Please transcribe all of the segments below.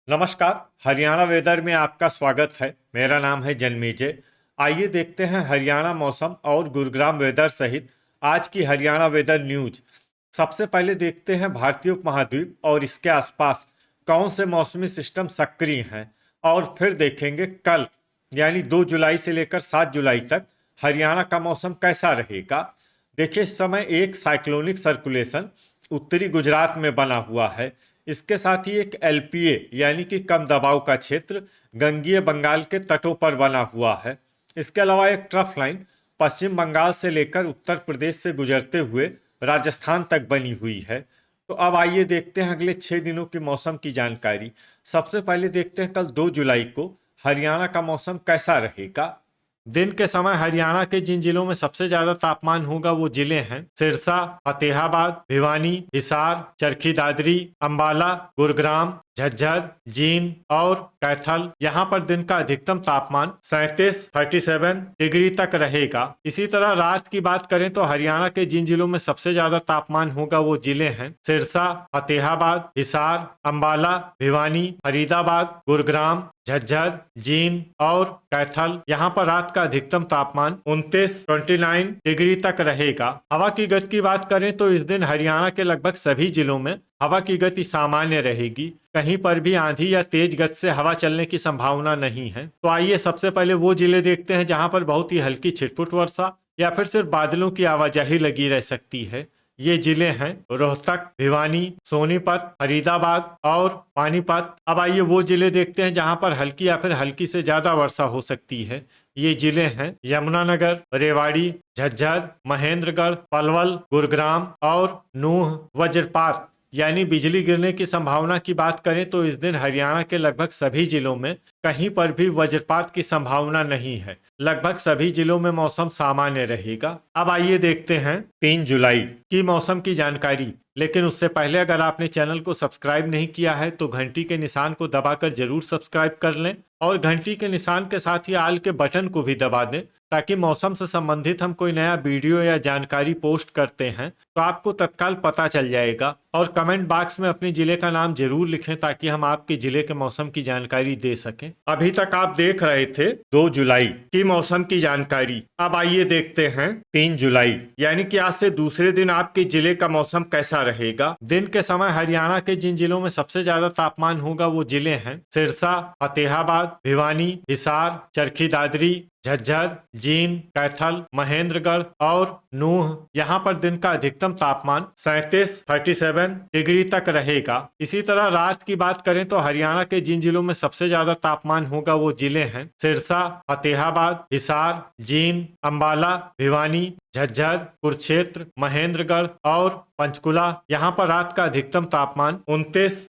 नमस्कार। हरियाणा वेदर में आपका स्वागत है। मेरा नाम है जन्मेजय। आइए देखते हैं हरियाणा मौसम और गुरुग्राम वेदर सहित आज की हरियाणा वेदर न्यूज। सबसे पहले देखते हैं भारतीय उपमहाद्वीप और इसके आसपास कौन से मौसमी सिस्टम सक्रिय हैं, और फिर देखेंगे कल यानी 2 जुलाई से लेकर 7 जुलाई तक हरियाणा का मौसम कैसा रहेगा। देखिए, इस समय एक साइक्लोनिक सर्कुलेशन उत्तरी गुजरात में बना हुआ है। इसके साथ ही एक एलपीए यानी कि कम दबाव का क्षेत्र गंगीय बंगाल के तटों पर बना हुआ है। इसके अलावा एक ट्रफ लाइन पश्चिम बंगाल से लेकर उत्तर प्रदेश से गुजरते हुए राजस्थान तक बनी हुई है। तो अब आइए देखते हैं अगले 6 दिनों की मौसम की जानकारी। सबसे पहले देखते हैं कल 2 जुलाई को हरियाणा का मौसम कैसा रहेगा। दिन के समय हरियाणा के जिन जिलों में सबसे ज्यादा तापमान होगा वो जिले हैं सिरसा, फतेहाबाद, भिवानी, हिसार, चरखी दादरी, अंबाला, गुरुग्राम, झज्जर, जींद और कैथल। यहाँ पर दिन का अधिकतम तापमान 37 डिग्री तक रहेगा। इसी तरह रात की बात करें तो हरियाणा के जिन जिलों में सबसे ज्यादा तापमान होगा वो जिले हैं सिरसा, फतेहाबाद, हिसार, अंबाला, भिवानी, फरीदाबाद, गुरुग्राम, झज्जर, जींद और कैथल। यहाँ पर रात का अधिकतम तापमान 29 डिग्री तक रहेगा। हवा की गति की बात करें तो इस दिन हरियाणा के लगभग सभी जिलों में हवा की गति सामान्य रहेगी। कहीं पर भी आंधी या तेज गति से हवा चलने की संभावना नहीं है। तो आइए सबसे पहले वो जिले देखते हैं जहां पर बहुत ही हल्की छिटपुट वर्षा या फिर सिर्फ बादलों की आवाजाही लगी रह सकती है। ये जिले हैं रोहतक, भिवानी, सोनीपत, फरीदाबाद और पानीपत। अब आइए वो जिले देखते हैं जहां पर हल्की या फिर हल्की से ज्यादा वर्षा हो सकती है। ये जिले हैं यमुनानगर, रेवाड़ी, झज्जर, महेंद्रगढ़, पलवल, गुरुग्राम और नूह। वज्रपात यानी बिजली गिरने की संभावना की बात करें तो इस दिन हरियाणा के लगभग सभी जिलों में कहीं पर भी वज्रपात की संभावना नहीं है। लगभग सभी जिलों में मौसम सामान्य रहेगा। अब आइए देखते हैं 3 जुलाई की मौसम की जानकारी। लेकिन उससे पहले अगर आपने चैनल को सब्सक्राइब नहीं किया है तो घंटी के निशान को दबाकर जरूर सब्सक्राइब कर लें और घंटी के निशान के साथ ही आल के बटन को भी दबा दें, ताकि मौसम से संबंधित हम कोई नया वीडियो या जानकारी पोस्ट करते हैं तो आपको तत्काल पता चल जाएगा। और कमेंट बॉक्स में अपने जिले का नाम जरूर लिखें ताकि हम आपके जिले के मौसम की जानकारी दे सकें। अभी तक आप देख रहे थे 2 जुलाई की मौसम की जानकारी। अब आइए देखते हैं 3 जुलाई यानी कि आज से दूसरे दिन आपके जिले का मौसम कैसा रहेगा। दिन के समय हरियाणा के जिन जिलों में सबसे ज्यादा तापमान होगा वो जिले हैं सिरसा, फतेहाबाद, भिवानी, हिसार, चरखी दादरी, झज्जर, जींद, कैथल, महेंद्रगढ़ और नूह। यहाँ पर दिन का अधिकतम तापमान 37 डिग्री तक रहेगा। इसी तरह रात की बात करें तो हरियाणा के जिन जिलों में सबसे ज्यादा तापमान होगा वो जिले हैं सिरसा, फतेहाबाद, हिसार, जींद, अंबाला, भिवानी, झज्जर, कुरुक्षेत्र, महेंद्रगढ़ और पंचकुला। यहाँ पर रात का अधिकतम तापमान 29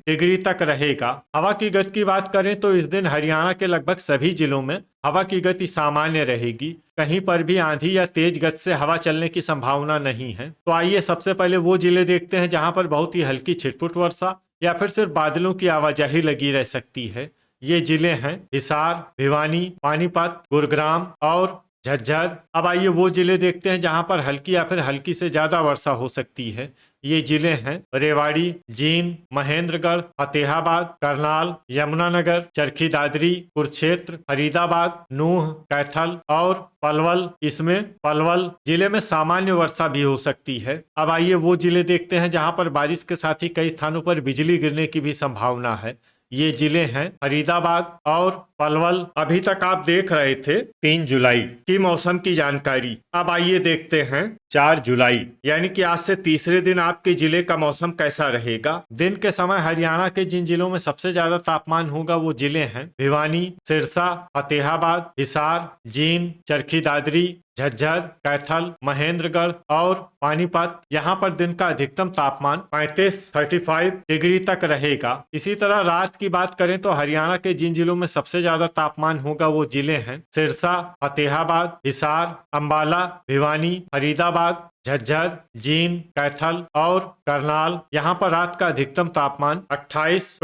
डिग्री तक रहेगा। हवा की गति की बात करें तो इस दिन हरियाणा के लगभग सभी जिलों में हवा की गति सामान्य रहेगी। कहीं पर भी आंधी या तेज गति से हवा चलने की संभावना नहीं है। तो आइए सबसे पहले वो जिले देखते हैं जहां पर बहुत ही हल्की छिटपुट वर्षा या फिर सिर्फ बादलों की आवाजाही लगी रह सकती है। ये जिले हैं हिसार, भिवानी, पानीपत, गुरुग्राम और झज्जर। अब आइए वो जिले देखते हैं जहां पर हल्की या फिर हल्की से ज्यादा वर्षा हो सकती है। ये जिले हैं रेवाड़ी, जींद, महेंद्रगढ़, फतेहाबाद, करनाल, यमुनानगर, चरखी दादरी, कुरुक्षेत्र, फरीदाबाद, नूह, कैथल और पलवल। इसमें पलवल जिले में सामान्य वर्षा भी हो सकती है। अब आइए वो जिले देखते हैं जहां पर बारिश के साथ ही कई स्थानों पर बिजली गिरने की भी संभावना है। ये जिले हैं फरीदाबाद और पलवल। अभी तक आप देख रहे थे 3 जुलाई की मौसम की जानकारी। अब आइए देखते हैं 4 जुलाई यानी कि आज से तीसरे दिन आपके जिले का मौसम कैसा रहेगा। दिन के समय हरियाणा के जिन जिलों में सबसे ज्यादा तापमान होगा वो जिले हैं भिवानी, सिरसा, फतेहाबाद, हिसार, जींद, चरखी दादरी, झज्जर, कैथल, महेंद्रगढ़ और पानीपत। यहाँ पर दिन का अधिकतम तापमान 35 डिग्री तक रहेगा। इसी तरह रात की बात करें तो हरियाणा के जिन जिलों में सबसे ज्यादा तापमान होगा वो जिले हैं सिरसा, फतेहाबाद, हिसार, अंबाला, भिवानी, फरीदाबाद, झज्जर, जींद, कैथल और करनाल। यहाँ पर रात का अधिकतम तापमान 28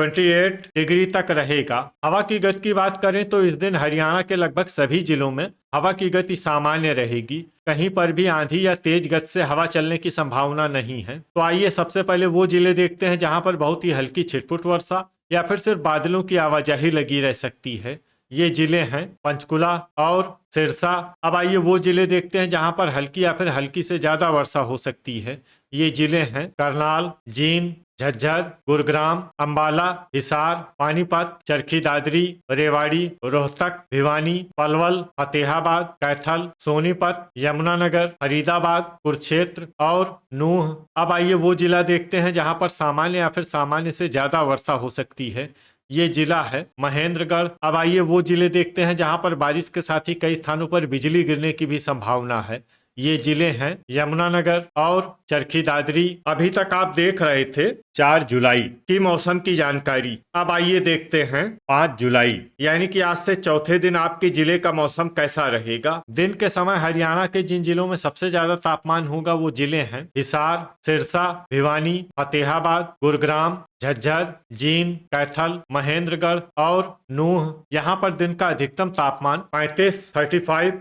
डिग्री तक रहेगा। हवा की गति की बात करें तो इस दिन हरियाणा के लगभग सभी जिलों में हवा की गति सामान्य रहेगी। कहीं पर भी आंधी या तेज गति से हवा चलने की संभावना नहीं है। तो आइए सबसे पहले वो जिले देखते हैं जहां पर बहुत ही हल्की छिटपुट वर्षा या फिर सिर्फ बादलों की आवाजाही लगी रह सकती है। ये जिले हैं पंचकुला और सिरसा। अब आइए वो जिले देखते हैं जहां पर हल्की या फिर हल्की से ज्यादा वर्षा हो सकती है। ये जिले हैं करनाल, जींद, झज्जर, गुरुग्राम, अंबाला, हिसार, पानीपत, चरखी दादरी, रेवाड़ी, रोहतक, भिवानी, पलवल, फतेहाबाद, कैथल, सोनीपत, यमुनानगर, फरीदाबाद, कुरुक्षेत्र और नूह। अब आइए वो जिला देखते हैं जहां पर सामान्य या फिर सामान्य से ज्यादा वर्षा हो सकती है। ये जिला है महेंद्रगढ़। अब आइए वो जिले देखते हैं जहां पर बारिश के साथ ही कई स्थानों पर बिजली गिरने की भी संभावना है। ये जिले हैं यमुनानगर और चरखी दादरी। अभी तक आप देख रहे थे 4 जुलाई की मौसम की जानकारी। अब आइए देखते हैं 5 जुलाई यानी कि आज से चौथे दिन आपके जिले का मौसम कैसा रहेगा। दिन के समय हरियाणा के जिन जिलों में सबसे ज्यादा तापमान होगा वो जिले हैं हिसार, सिरसा, भिवानी, फतेहाबाद, गुरुग्राम, झज्जर, जींद, कैथल, महेंद्रगढ़ और नूह। यहाँ पर दिन का अधिकतम तापमान 35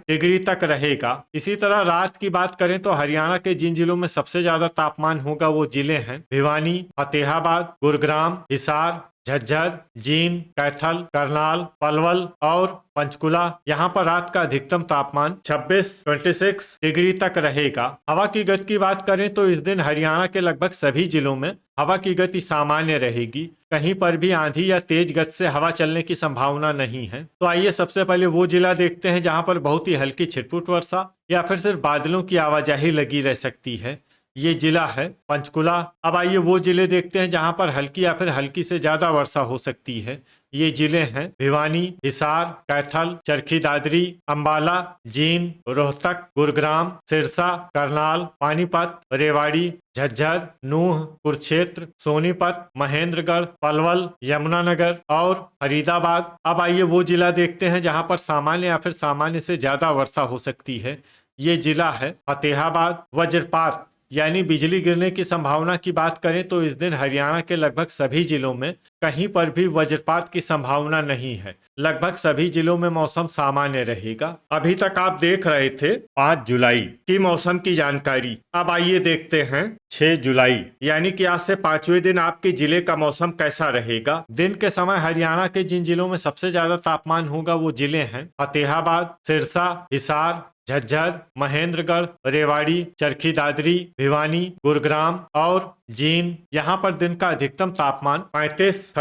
डिग्री तक रहेगा। इसी तरह रात की बात करें तो हरियाणा के जिन जिलों में सबसे ज्यादा तापमान होगा वो जिले हैं भिवानी, फतेहाबाद, गुरुग्राम, हिसार, झज्जर, जींद, कैथल, करनाल, पलवल और पंचकुला। यहाँ पर रात का अधिकतम तापमान 26 डिग्री तक रहेगा। हवा की गति की बात करें तो इस दिन हरियाणा के लगभग सभी जिलों में हवा की गति सामान्य रहेगी। कहीं पर भी आंधी या तेज गति से हवा चलने की संभावना नहीं है। तो आइए सबसे पहले वो जिला देखते हैं जहां पर बहुत ही हल्की छिटपुट वर्षा या फिर सिर्फ बादलों की आवाजाही लगी रह सकती है। ये जिला है पंचकुला। अब आइए वो जिले देखते हैं जहां पर हल्की या फिर हल्की से ज्यादा वर्षा हो सकती है। ये जिले हैं भिवानी, हिसार, कैथल, चरखी दादरी, अंबाला, जींद, रोहतक, गुरुग्राम, सिरसा, करनाल, पानीपत, रेवाड़ी, झज्जर, नूह, कुरुक्षेत्र, सोनीपत, महेंद्रगढ़, पलवल, यमुनानगर और फरीदाबाद। अब आइए वो जिला देखते हैं जहां पर सामान्य या फिर सामान्य से ज्यादा वर्षा हो सकती है। ये जिला है फतेहाबाद। वज्रपात यानी बिजली गिरने की संभावना की बात करें तो इस दिन हरियाणा के लगभग सभी जिलों में कहीं पर भी वज्रपात की संभावना नहीं है। लगभग सभी जिलों में मौसम सामान्य रहेगा। अभी तक आप देख रहे थे 5 जुलाई की मौसम की जानकारी। अब आइए देखते हैं 6 जुलाई यानी कि आज से 5वें दिन आपके जिले का मौसम कैसा रहेगा। दिन के समय हरियाणा के जिन जिलों में सबसे ज्यादा तापमान होगा वो जिले हैं फतेहाबाद, सिरसा, हिसार, झज्जर, महेंद्रगढ़, रेवाड़ी, चरखी दादरी, भिवानी, गुरुग्राम और जींद। यहाँ पर दिन का अधिकतम तापमान 35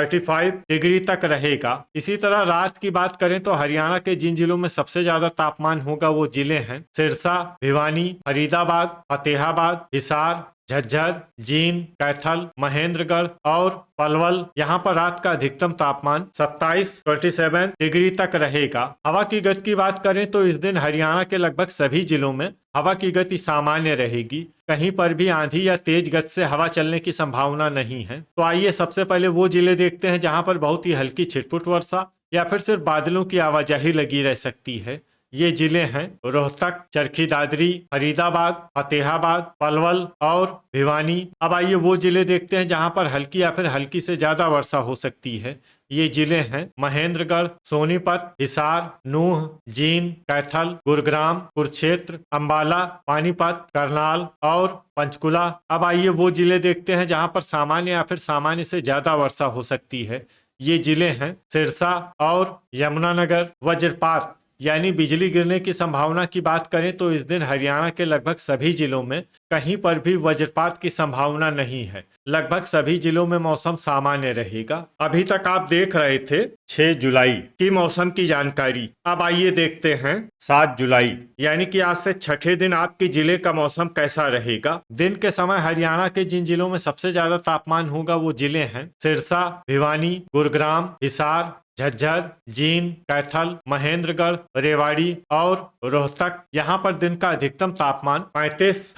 डिग्री तक रहेगा। इसी तरह रात की बात करें तो हरियाणा के जिन जिलों में सबसे ज्यादा तापमान होगा वो जिले हैं सिरसा, भिवानी, फरीदाबाद, फतेहाबाद, हिसार, झज्जर, जींद, कैथल, महेंद्रगढ़ और पलवल। यहाँ पर रात का अधिकतम तापमान 27 डिग्री तक रहेगा। हवा की गति की बात करें तो इस दिन हरियाणा के लगभग सभी जिलों में हवा की गति सामान्य रहेगी। कहीं पर भी आंधी या तेज गति से हवा चलने की संभावना नहीं है। तो आइए सबसे पहले वो जिले देखते हैं जहां पर बहुत ही हल्की छिटपुट वर्षा या फिर सिर्फ बादलों की आवाजाही लगी रह सकती है। ये जिले हैं रोहतक, चरखी दादरी, फरीदाबाद, फतेहाबाद, पलवल और भिवानी। अब आइए वो जिले देखते हैं जहां पर हल्की या फिर हल्की से ज्यादा वर्षा हो सकती है। ये जिले हैं महेंद्रगढ़, सोनीपत, हिसार, नूह, जींद, कैथल, गुरुग्राम, कुरुक्षेत्र, अंबाला, पानीपत, करनाल और पंचकुला। अब आइए वो जिले देखते हैं जहां पर सामान्य या फिर सामान्य से ज्यादा वर्षा हो सकती है। ये जिले हैं सिरसा और यमुनानगर। वज्रपात यानी बिजली गिरने की संभावना की बात करें तो इस दिन हरियाणा के लगभग सभी जिलों में कहीं पर भी वज्रपात की संभावना नहीं है। लगभग सभी जिलों में मौसम सामान्य रहेगा। अभी तक आप देख रहे थे 6 जुलाई की मौसम की जानकारी। अब आइए देखते हैं 7 जुलाई यानी कि आज से छठे दिन आपके जिले का मौसम कैसा रहेगा। दिन के समय हरियाणा के जिन जिलों में सबसे ज्यादा तापमान होगा वो जिले हैं सिरसा, भिवानी, गुरुग्राम, हिसार, झज्जर, जींद, कैथल, महेंद्रगढ़, रेवाड़ी और रोहतक। यहाँ पर दिन का अधिकतम तापमान 35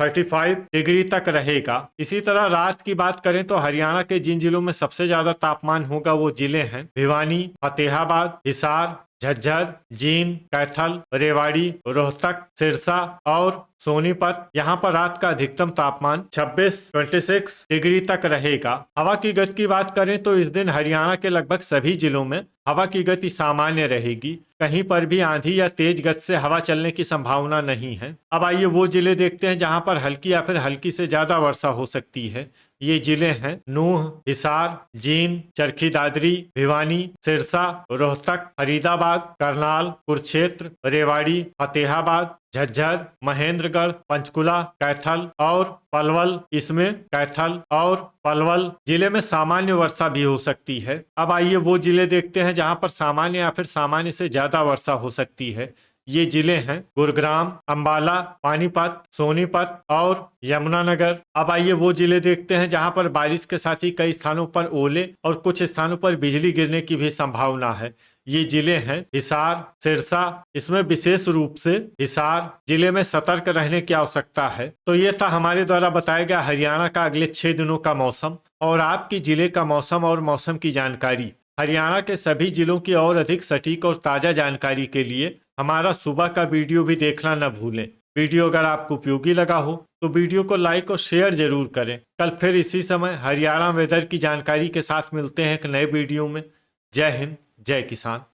डिग्री तक रहेगा। इसी तरह रात की बात करें तो हरियाणा के जिन जिलों में सबसे ज्यादा तापमान होगा वो जिले हैं भिवानी, फतेहाबाद, हिसार, झज्जर, जींद, कैथल, रेवाड़ी, रोहतक, सिरसा और सोनीपत। यहाँ पर रात का अधिकतम तापमान 26 डिग्री तक रहेगा। हवा की गति की बात करें तो इस दिन हरियाणा के लगभग सभी जिलों में हवा की गति सामान्य रहेगी। कहीं पर भी आंधी या तेज गति से हवा चलने की संभावना नहीं है। अब आइए वो जिले देखते हैं जहां पर हल्की या फिर हल्की से ज्यादा वर्षा हो सकती है। ये जिले हैं नूह, हिसार, जींद, चरखी दादरी, भिवानी, सिरसा, रोहतक, फरीदाबाद, करनाल, कुरुक्षेत्र, रेवाड़ी, फतेहाबाद, झज्जर, महेंद्रगढ़, पंचकुला, कैथल और पलवल। इसमें कैथल और पलवल जिले में सामान्य वर्षा भी हो सकती है। अब आइए वो जिले देखते हैं जहां पर सामान्य या फिर सामान्य से ज्यादा वर्षा हो सकती है। ये जिले हैं गुरुग्राम, अंबाला, पानीपत, सोनीपत और यमुनानगर। अब आइए वो जिले देखते हैं जहां पर बारिश के साथ ही कई स्थानों पर ओले और कुछ स्थानों पर बिजली गिरने की भी संभावना है। ये जिले हैं हिसार, सिरसा। इसमें विशेष रूप से हिसार जिले में सतर्क रहने की आवश्यकता है। तो ये था हमारे द्वारा बताया गया हरियाणा का अगले 6 दिनों का मौसम और आपकी जिले का मौसम और मौसम की जानकारी। हरियाणा के सभी जिलों की और अधिक सटीक और ताजा जानकारी के लिए हमारा सुबह का वीडियो भी देखना न भूलें। वीडियो अगर आपको उपयोगी लगा हो तो वीडियो को लाइक और शेयर जरूर करें। कल फिर इसी समय हरियाणा वेदर की जानकारी के साथ मिलते हैं एक नए वीडियो में। जय हिंद, जय किसान।